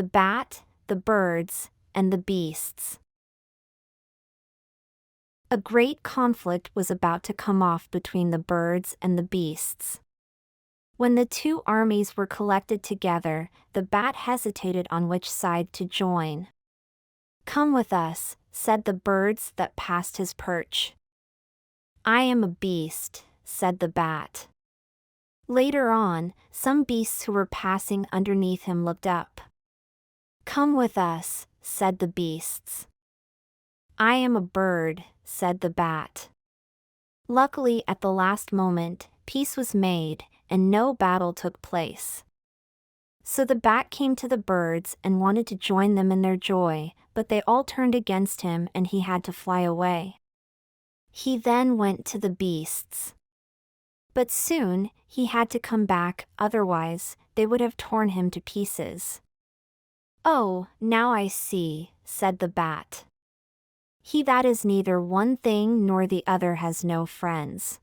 the bat, the birds, and the beasts. A great conflict was about to come off between the birds and the beasts. When the two armies were collected together, the bat hesitated on which side to join. "Come with us," said the birds that passed his perch. "I am a beast," said the bat. Later on, some beasts who were passing underneath him looked up. "Come with us," said the beasts. "I am a bird," said the bat. Luckily, at the last moment, peace was made, and no battle took place. So the bat came to the birds and wanted to join them in their joy, but they all turned against him and he had to fly away. He then went to the beasts. But soon, he had to come back, otherwise, they would have torn him to pieces. "Oh, now I see," said the bat. "He that is neither one thing nor the other has no friends."